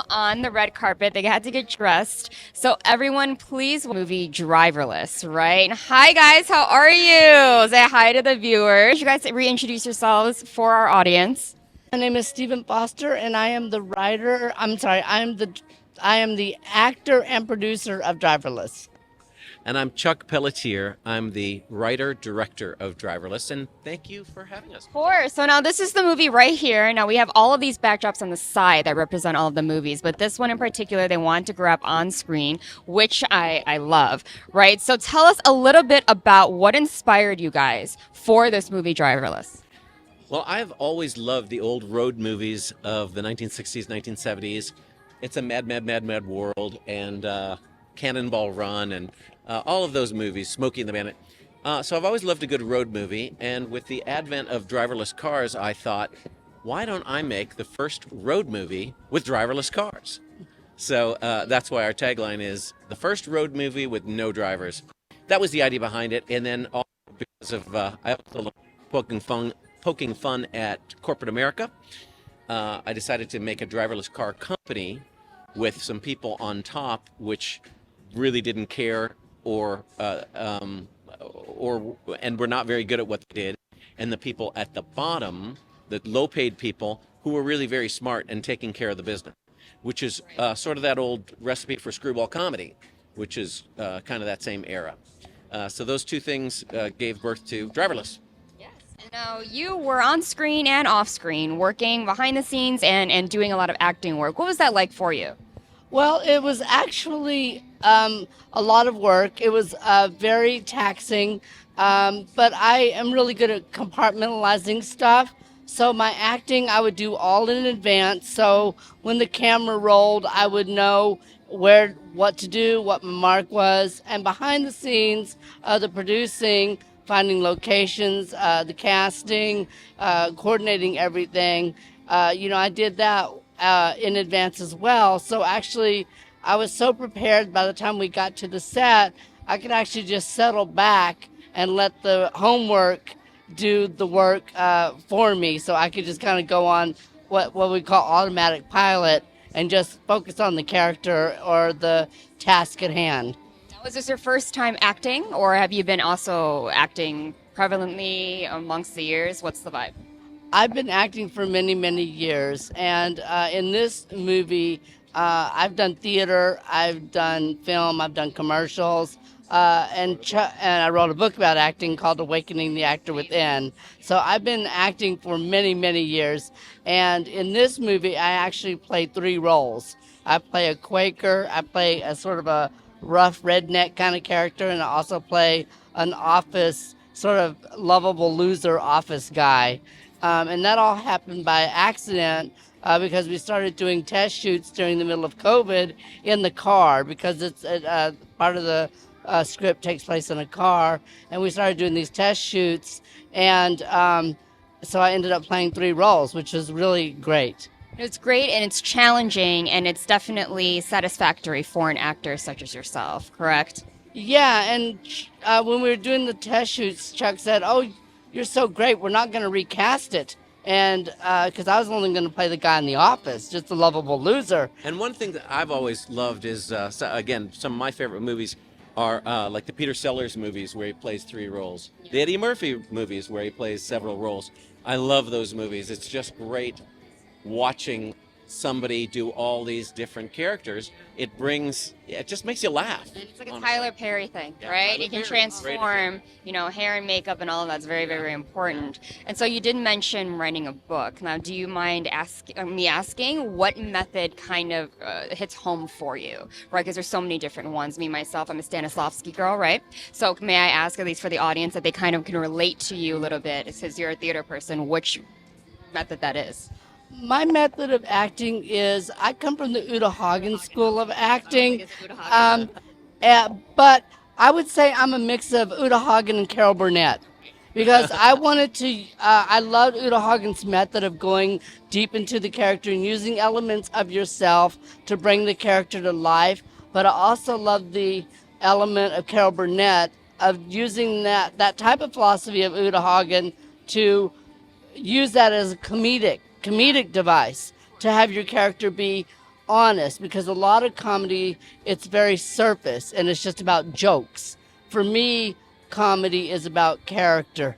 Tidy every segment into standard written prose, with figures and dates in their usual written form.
On the red carpet. They had to get dressed. So everyone, please, movie Driverless, right? Hi guys, how are you? Say hi to the viewers. You guys reintroduce yourselves for our audience. My name is Stephen Foster, and I am the writer. I'm sorry, I am the actor and producer of Driverless. And I'm Chuck Pelletier. I'm the writer director of Driverless, and thank you for having us. Of course. So now this is the movie right here. Now we have all of these backdrops on the side that represent all of the movies, but this one in particular they wanted to grab on screen, which I love, right? So tell us a little bit about what inspired you guys for this movie Driverless. Well, I've always loved the old road movies of the 1960s, 1970s. It's a mad, mad, mad, mad world, and Cannonball Run, and all of those movies, Smokey and the Bandit. So I've always loved a good road movie, and with the advent of driverless cars, I thought, why don't I make the first road movie with driverless cars? So that's why our tagline is the first road movie with no drivers. That was the idea behind it, and then also because of I also love poking fun at corporate America. I decided to make a driverless car company with some people on top, which really didn't care or and were not very good at what they did, and the people at the bottom, the low-paid people, who were really very smart and taking care of the business, which is sort of that old recipe for screwball comedy, which is kind of that same era. So those two things gave birth to Driverless. And now you were on screen and off screen, working behind the scenes and doing a lot of acting work. What was that like for you? Well, it was actually a lot of work. It was very taxing, but I am really good at compartmentalizing stuff. So my acting, I would do all in advance. So when the camera rolled, I would know what to do, what my mark was. And behind the scenes, the producing, finding locations, the casting, coordinating everything. I did that in advance as well. So actually, I was so prepared by the time we got to the set, I could actually just settle back and let the homework do the work for me. So I could just kind of go on what we call automatic pilot and just focus on the character or the task at hand. Was this your first time acting, or have you been also acting prevalently amongst the years? What's the vibe? I've been acting for many, many years, and in this movie, I've done theater, I've done film, I've done commercials, and I wrote a book about acting called Awakening the Actor Within. So I've been acting for many, many years, and in this movie, I actually play three roles. I play a Quaker, I play a sort of a rough redneck kind of character, and I also play an office, sort of lovable loser office guy. And that all happened by accident because we started doing test shoots during the middle of COVID in the car because it's part of the script takes place in a car, and we started doing these test shoots, and so I ended up playing three roles, which was really great. It's great and it's challenging and it's definitely satisfactory for an actor such as yourself, correct? Yeah, and when we were doing the test shoots, Chuck said, "Oh, you're so great, we're not going to recast it." And because I was only going to play the guy in the office, just a lovable loser. And one thing that I've always loved is, again, some of my favorite movies are like the Peter Sellers movies where he plays three roles. The Eddie Murphy movies where he plays several roles. I love those movies. It's just great watching somebody do all these different characters. It just makes you laugh. And it's like a Tyler Perry thing, right? Tyler It can Perry. transform, hair and makeup and all of that's very, very important. And so you did mention writing a book. Now, do you mind me asking what method kind of hits home for you, right? Because there's so many different ones. Me, myself, I'm a Stanislavski girl, right? So may I ask, at least for the audience, that they kind of can relate to you a little bit, since you're a theater person, which method that is? My method of acting is I come from the Uta Hagen School of Acting, but I would say I'm a mix of Uta Hagen and Carol Burnett because I wanted to, I loved Uta Hagen's method of going deep into the character and using elements of yourself to bring the character to life, but I also love the element of Carol Burnett of using that type of philosophy of Uta Hagen to use that as a comedic device to have your character be honest, because a lot of comedy, it's very surface and it's just about jokes. For me, comedy is about character.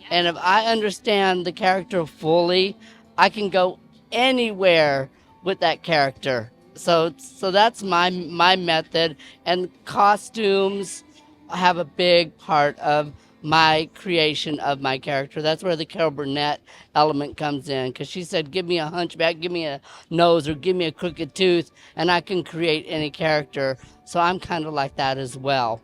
And if I understand the character fully, I can go anywhere with that character. So that's my method, and costumes have a big part of my creation of my character. That's where the Carol Burnett element comes in, because she said, give me a hunchback, give me a nose, or give me a crooked tooth, and I can create any character. So I'm kind of like that as well.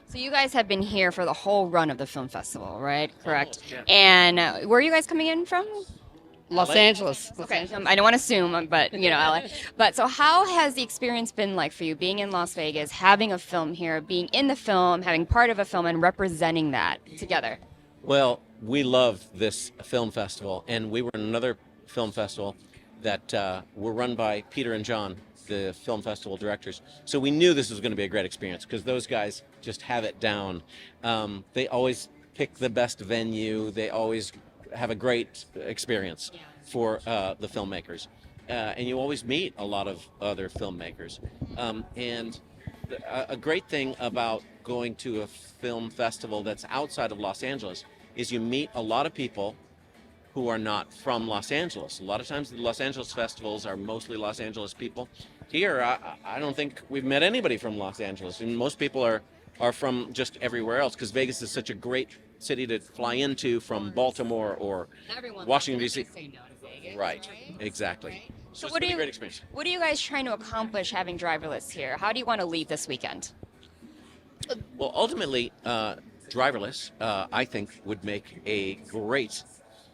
So you guys have been here for the whole run of the film festival, right? Correct. Almost, yeah. And where are you guys coming in from? Los LA? Angeles. Okay, I don't want to assume, but LA. But so, how has the experience been like for you, being in Las Vegas, having a film here, being in the film, having part of a film, and representing that together? Well, we love this film festival, and we were in another film festival that were run by Peter and John, the film festival directors. So we knew this was going to be a great experience because those guys just have it down. They always pick the best venue. They always have a great experience for the filmmakers. And you always meet a lot of other filmmakers. And a great thing about going to a film festival that's outside of Los Angeles is you meet a lot of people who are not from Los Angeles. A lot of times the Los Angeles festivals are mostly Los Angeles people. Here, I don't think we've met anybody from Los Angeles. And most people are from just everywhere else, because Vegas is such a great city to fly into from Baltimore or Washington, D.C. Right, exactly. So what it's been do a great experience. What are you guys trying to accomplish having Driverless here? How do you want to leave this weekend? Well, ultimately, Driverless, I think, would make a great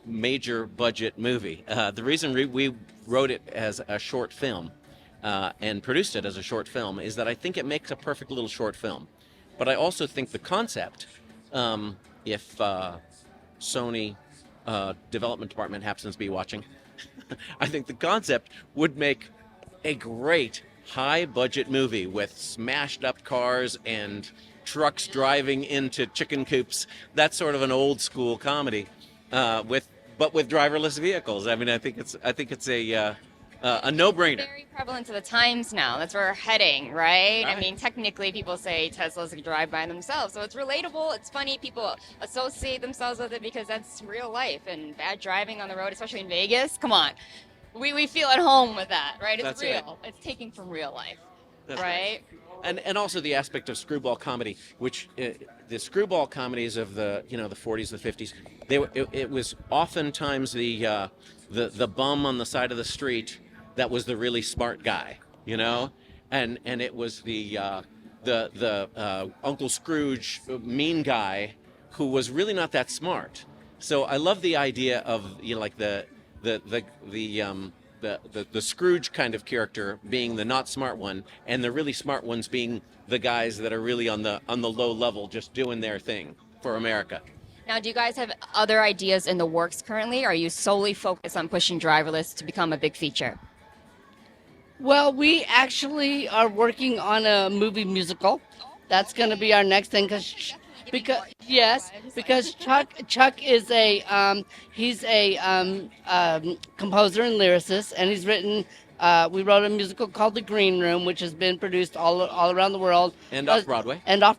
major budget movie. The reason we wrote it as a short film and produced it as a short film is that I think it makes a perfect little short film. But I also think the concept, if Sony development department happens to be watching, I think the concept would make a great high budget movie with smashed up cars and trucks driving into chicken coops. That's sort of an old school comedy, with driverless vehicles. I mean, I think it's a no-brainer. Very prevalent to the times now. That's where we're heading, right? I Right. mean, technically, people say Teslas can drive by themselves, so it's relatable. It's funny. People associate themselves with it because that's real life. And bad driving on the road, especially in Vegas, come on, we feel at home with that, right? It's That's real. It's taken from real life, That's right? And also the aspect of screwball comedy, which the screwball comedies of the 40s, the 50s, it was oftentimes the bum on the side of the street that was the really smart guy, and it was the Uncle Scrooge mean guy who was really not that smart. So I love the idea of like the Scrooge kind of character being the not smart one, and the really smart ones being the guys that are really on the low level, just doing their thing for America. Now, do you guys have other ideas in the works currently? Or are you solely focused on pushing Driverless to become a big feature? Well, we actually are working on a movie musical. That's going to be our next thing, because Chuck is he's a composer and lyricist, and he's written. We wrote a musical called The Green Room, which has been produced all around the world And off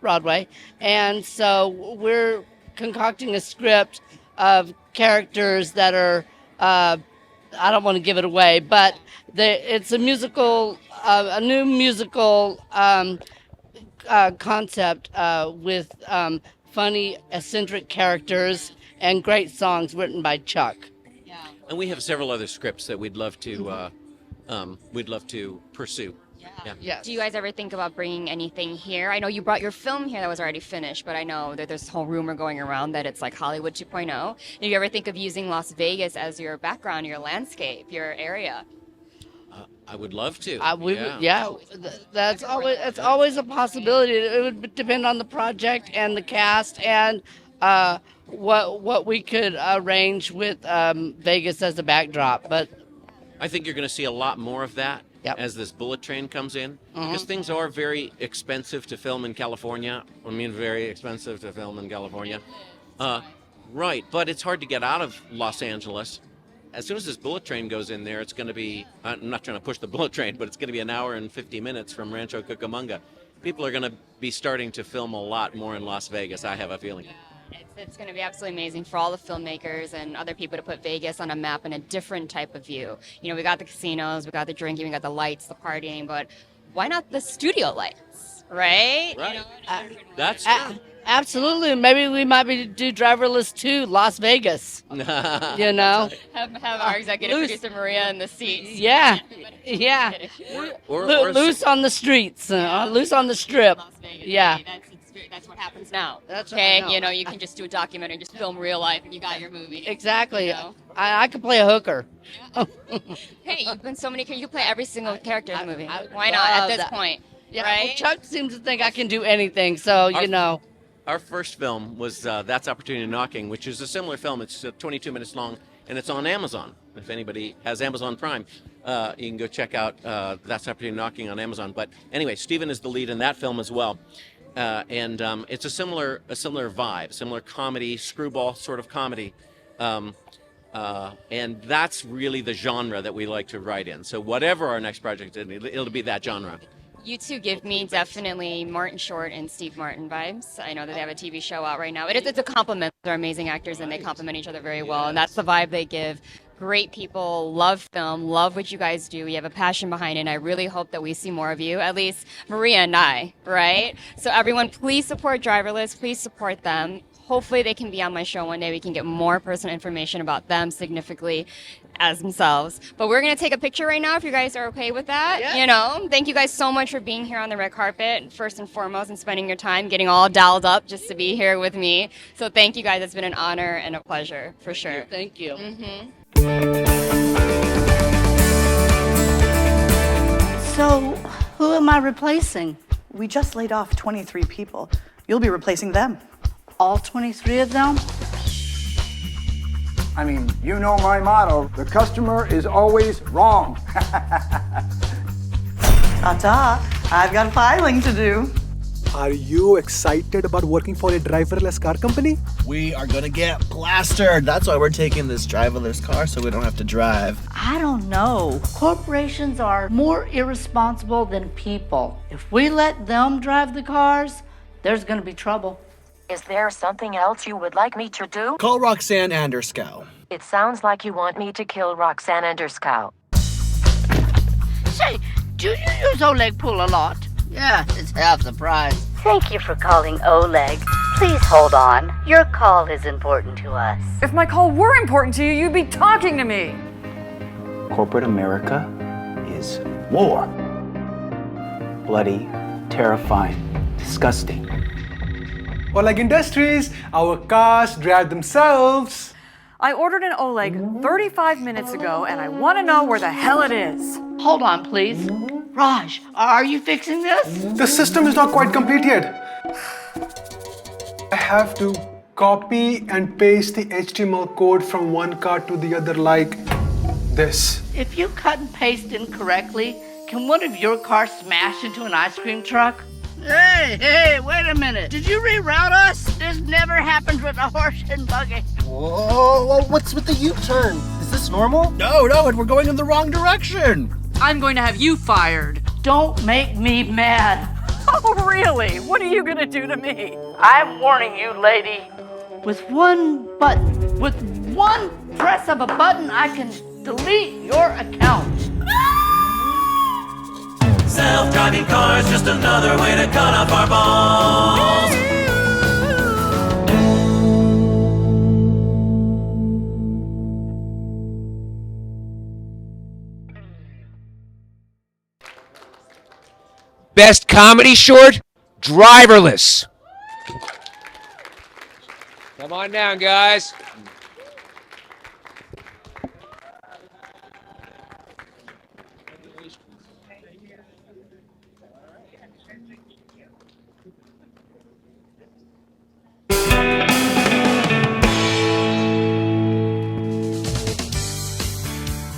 Broadway. And so we're concocting a script of characters that are. I don't want to give it away, but it's a musical, a new musical concept with funny, eccentric characters and great songs written by Chuck. And we have several other scripts that we'd love to pursue. Yeah. Yes. Do you guys ever think about bringing anything here? I know you brought your film here that was already finished, but I know that there's this whole rumor going around that it's like Hollywood 2.0. Do you ever think of using Las Vegas as your background, your landscape, your area? I would love to. That's always a possibility. It would depend on the project and the cast and what we could arrange with Vegas as a backdrop. But I think you're going to see a lot more of that. Yep. As this bullet train comes in, because things are very expensive to film in California. I mean, very expensive to film in California. Right, but it's hard to get out of Los Angeles. as soon as this bullet train goes in there, it's going to be, I'm not trying to push the bullet train, but it's going to be an hour and 50 minutes from Rancho Cucamonga. People are going to be starting to film a lot more in Las Vegas, I have a feeling. It's going to be absolutely amazing for all the filmmakers and other people to put Vegas on a map in a different type of view. You know, we got the casinos, we got the drinking, we got the lights, the partying, but why not the studio lights, right? Right. You know, That's true. Absolutely. Maybe we might be do Driverless to Las Vegas. You know? have our executive producer Maria in the seats. Yeah. Yeah. Or Loose on the streets. Loose on the strip. Las Vegas. Yeah. That's what happens now. That's okay. what I know. You know, you can just do a documentary, just film real life, and you got your movie. Exactly. You know? I could play a hooker. Hey, you've been so many. You can play every single character in the movie. I Why not at love this that. point? Yeah. Right? Well, Chuck seems to think I can do anything, so you know. Our first film was That's Opportunity Knocking, which is a similar film. It's 22 minutes long, and it's on Amazon. If anybody has Amazon Prime, you can go check out That's Opportunity Knocking on Amazon. But anyway, Stephen is the lead in that film as well. And it's a similar vibe, similar comedy, screwball sort of comedy. And that's really the genre that we like to write in. So whatever our next project is, it'll be that genre. You two give me definitely Martin Short and Steve Martin vibes. I know that they have a TV show out right now. It's a compliment. They're amazing actors and they complement each other very well. And that's the vibe they give. Great people, love film, love what you guys do. You have a passion behind it. And I really hope that we see more of you, at least Maria and I, right? So everyone, please support Driverless. Please support them. Hopefully they can be on my show one day. We can get more personal information about them significantly as themselves. But we're going to take a picture right now if you guys are okay with that. Yeah. You know, thank you guys so much for being here on the red carpet, first and foremost, and spending your time getting all dialed up just to be here with me. So thank you guys. It's been an honor and a pleasure, for sure. Thank you. So, who am I replacing? We just laid off 23 people. You'll be replacing them. All 23 of them? I mean, you know my motto, the customer is always wrong. Ta-ta, I've got filing to do. Are you excited about working for a driverless car company? We are gonna get plastered. That's why we're taking this driverless car so we don't have to drive. I don't know. Corporations are more irresponsible than people. If we let them drive the cars, there's gonna be trouble. Is there something else you would like me to do? Call Roxanne Anderskow. It sounds like you want me to kill Roxanne Anderskow. Say, do you use Oleg pool a lot? Yeah, it's half the price. Thank you for calling Oleg. Please hold on. Your call is important to us. If my call were important to you, you'd be talking to me. Corporate America is war. Bloody, terrifying, disgusting. Or like Industries, our cars drive themselves. I ordered an Oleg 35 minutes ago, and I want to know where the hell it is. Hold on, please. Raj, are you fixing this? The system is not quite complete yet. I have to copy and paste the HTML code from one car to the other like this. If you cut and paste incorrectly, can one of your cars smash into an ice cream truck? Hey, wait a minute. Did you reroute us? This never happens with a horse and buggy. Whoa, what's with the U-turn? Is this normal? No, we're going in the wrong direction. I'm going to have you fired. Don't make me mad. Oh, really? What are you going to do to me? I'm warning you, lady. With one button, with one press of a button, I can delete your account. Self-driving cars, just another way to cut off our balls. Best comedy short, Driverless. Come on down, guys.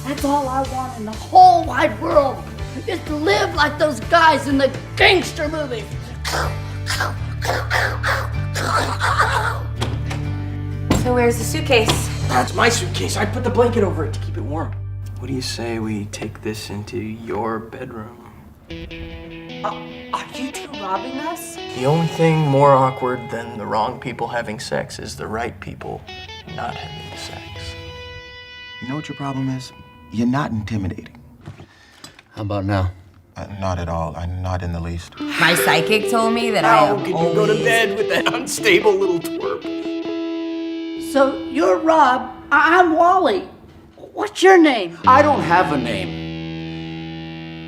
That's all I want in the whole wide world, is to live like those guys in the gangster movies. So where's the suitcase? That's my suitcase. I put the blanket over it to keep it warm. What do you say we take this into your bedroom? Are you two robbing us? The only thing more awkward than the wrong people having sex is the right people not having sex. You know what your problem is? You're not intimidating. How about now? Not at all. I'm not in the least. My psychic told me that How can you go to bed with that unstable little twerp? So you're Rob. I'm Wally. What's your name? I don't have a name.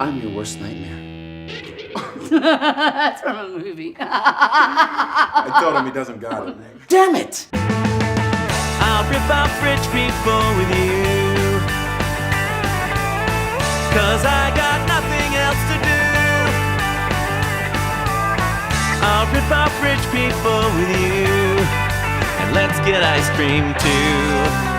I'm your worst nightmare. That's from a movie. I told him he doesn't got it. Damn it! I'll rip off rich people with you, 'cause I got nothing else to do. I'll rip off rich people with you, and let's get ice cream too.